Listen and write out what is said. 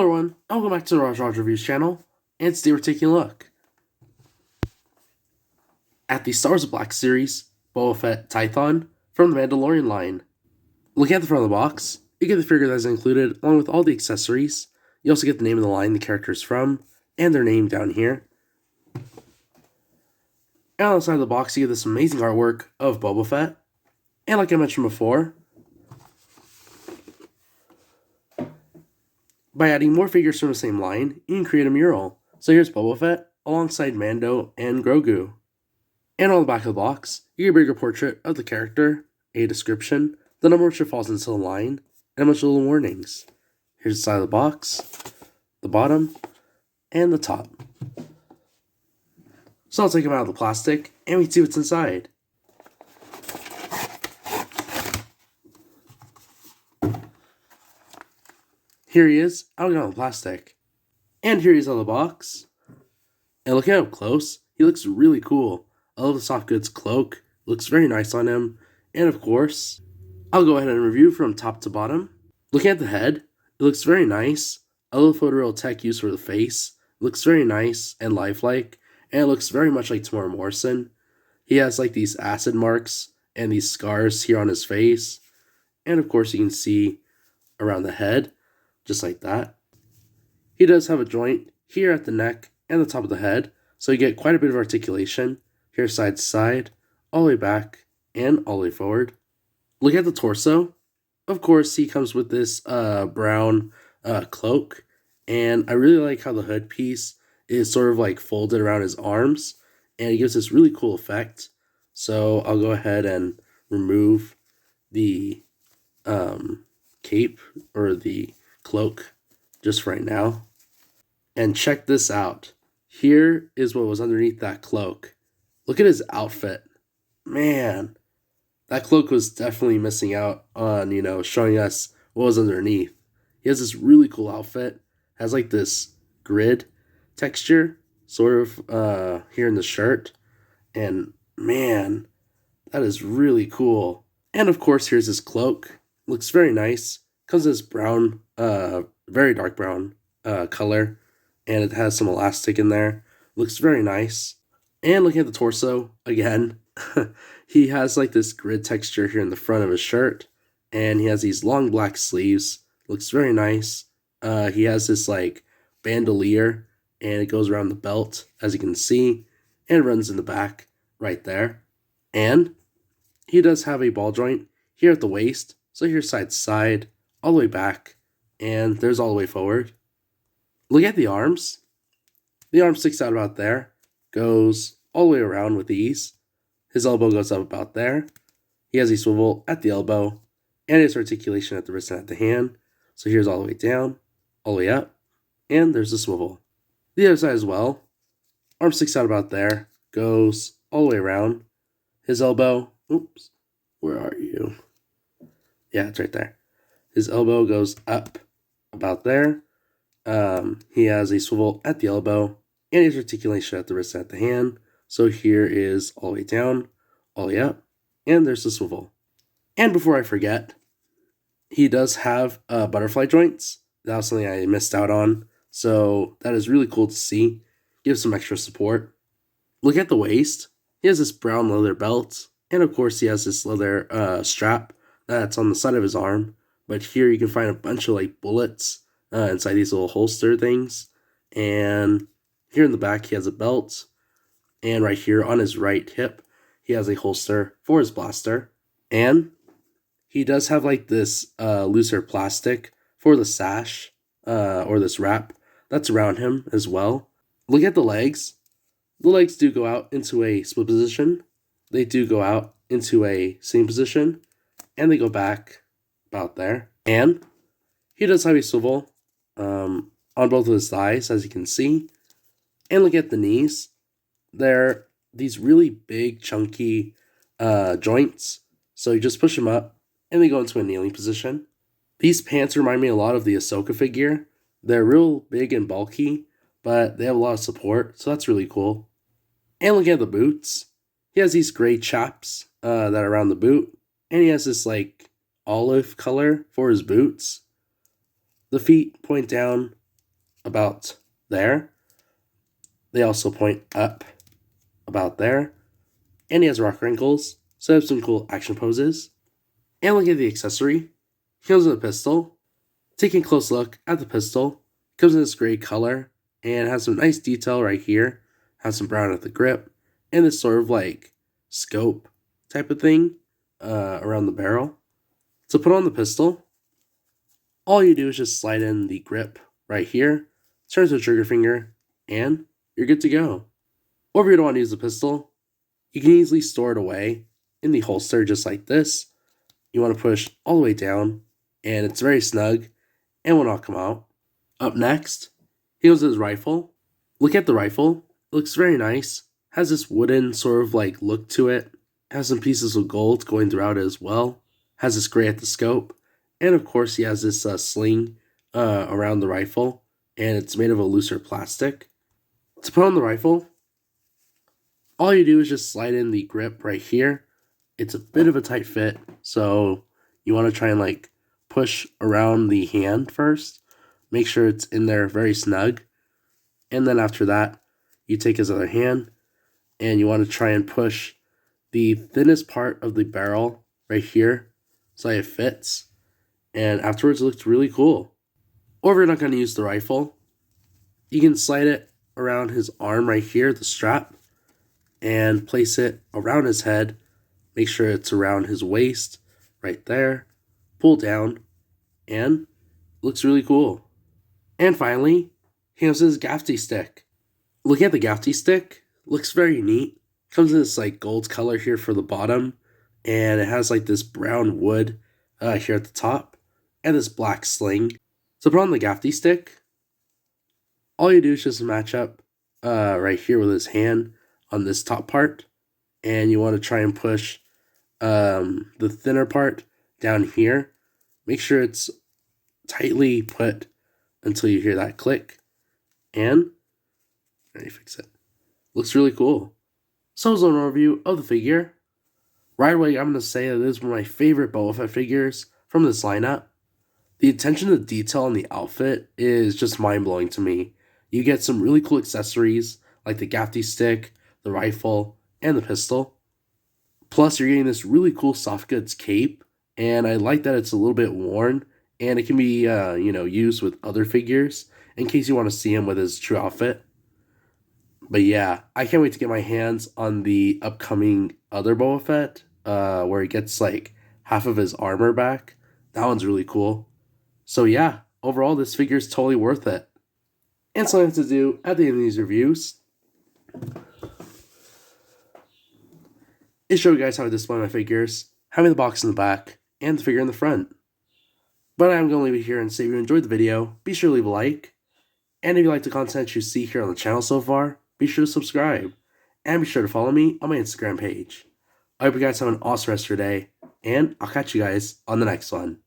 Hello everyone, welcome back to the Raj Reviews channel, and today we're taking a look at the Star Wars Black Series Boba Fett Tython from the Mandalorian line. Looking at the front of the box, you get the figure that is included along with all the accessories. You also get the name of the line the character is from, and their name down here. And on the side of the box, you get this amazing artwork of Boba Fett. And like I mentioned before, by adding more figures from the same line, you can create a mural. So here's Boba Fett alongside Mando and Grogu. And on the back of the box, you get a bigger portrait of the character, a description, the number which it falls into the line, and a bunch of little warnings. Here's the side of the box, the bottom, and the top. So I'll take them out of the plastic, and we can see what's inside. Here he is, out of the plastic. And here he is on the box. And looking at him up close, he looks really cool. I love the soft goods cloak, looks very nice on him. And of course, I'll go ahead and review from top to bottom. Looking at the head, it looks very nice. I love the photoreal tech used for the face. It looks very nice and lifelike, and it looks very much like Temuera Morrison. He has like these acid marks and these scars here on his face. And of course, you can see around the head, just like that. He does have a joint here at the neck and the top of the head, so you get quite a bit of articulation here side to side, all the way back, and all the way forward. Look at the torso. Of course, he comes with this brown cloak, and I really like how the hood piece is sort of like folded around his arms, and it gives this really cool effect. So I'll go ahead and remove the cape or the cloak just right now. And check this out. Here is what was underneath that cloak. Look at his outfit. Man, that cloak was definitely missing out on, showing us what was underneath. He has this really cool outfit. Has like this grid texture sort of here in the shirt. And man, that is really cool. And of course, here's his cloak. Looks very nice. Comes in this brown, very dark brown color, and it has some elastic in there. Looks very nice. And looking at the torso again, he has like this grid texture here in the front of his shirt, and he has these long black sleeves. Looks very nice. He has this like bandolier, and it goes around the belt, as you can see, and it runs in the back right there. And he does have a ball joint here at the waist, so here's side to side, all the way back, and there's all the way forward. Look at the arms. The arm sticks out about there, goes all the way around with ease. His elbow goes up about there. He has a swivel at the elbow, and his articulation at the wrist and at the hand. So here's all the way down, all the way up, and there's the swivel. The other side as well. Arm sticks out about there, goes all the way around. His elbow, oops, where are you? Yeah, it's right there. His elbow goes up about there. He has a swivel at the elbow, and his articulation at the wrist and at the hand. So here is all the way down, all the way up, and there's the swivel. And before I forget, he does have butterfly joints. That was something I missed out on. So that is really cool to see. Gives some extra support. Look at the waist. He has this brown leather belt, and of course he has this leather strap that's on the side of his arm. But here you can find a bunch of like bullets inside these little holster things. And here in the back he has a belt. And right here on his right hip, he has a holster for his blaster. And he does have like this looser plastic for the sash or this wrap that's around him as well. Look at the legs. The legs do go out into a split position. They do go out into a sitting position. And they go back about there. And he does have a swivel on both of his thighs, as you can see. And look at the knees. They're these really big, chunky joints. So you just push them up, and they go into a kneeling position. These pants remind me a lot of the Ahsoka figure. They're real big and bulky, but they have a lot of support, so that's really cool. And look at the boots. He has these gray chaps that are around the boot, and he has this like olive color for his boots. The feet point down about there. They also point up about there. And he has rock wrinkles, so I have some cool action poses. And look at the accessory. He comes with a pistol. Taking a close look at the pistol, comes in this gray color and has some nice detail right here. Has some brown at the grip and this sort of like scope type of thing around the barrel. To put on the pistol, all you do is just slide in the grip right here, turn to the trigger finger, and you're good to go. Or if you don't want to use the pistol, you can easily store it away in the holster just like this. You want to push all the way down, and it's very snug and will not come out. Up next, he goes his rifle. Look at the rifle. It looks very nice. Has this wooden sort of like look to it. Has some pieces of gold going throughout it as well. Has this gray at the scope. And of course he has this sling around the rifle. And it's made of a looser plastic. To put on the rifle, all you do is just slide in the grip right here. It's a bit of a tight fit. So you want to try and like push around the hand first. Make sure it's in there very snug. And then after that, you take his other hand and you want to try and push the thinnest part of the barrel right here so it fits. And afterwards it looks really cool. Or if you're not going to use the rifle, you can slide it around his arm right here, the strap, and place it around his head. Make sure it's around his waist right there. Pull down and it looks really cool. And finally, he has his gafty stick. Look at the gafty stick. Looks very neat. Comes in this like gold color here for the bottom. And it has like this brown wood here at the top. And this black sling. So put on the gafty stick. All you do is just match up right here with his hand on this top part. And you want to try and push the thinner part down here. Make sure it's tightly put until you hear that click. And let me fix it. Looks really cool. So as an overview of the figure, right away I'm going to say that this is one of my favorite Boba Fett figures from this lineup. The attention to detail on the outfit is just mind-blowing to me. You get some really cool accessories like the gafty stick, the rifle, and the pistol. Plus you're getting this really cool soft goods cape, and I like that it's a little bit worn, and it can be used with other figures in case you want to see him with his true outfit. But yeah, I can't wait to get my hands on the upcoming other Boba Fett, where he gets like half of his armor back. That one's really cool. So yeah, overall this figure is totally worth it. And something to do at the end of these reviews is show you guys how I display my figures, having the box in the back, and the figure in the front. But I'm going to leave it here and say if you enjoyed the video, be sure to leave a like. And if you like the content you see here on the channel so far, be sure to subscribe. And be sure to follow me on my Instagram page. I hope you guys have an awesome rest of your day, and I'll catch you guys on the next one.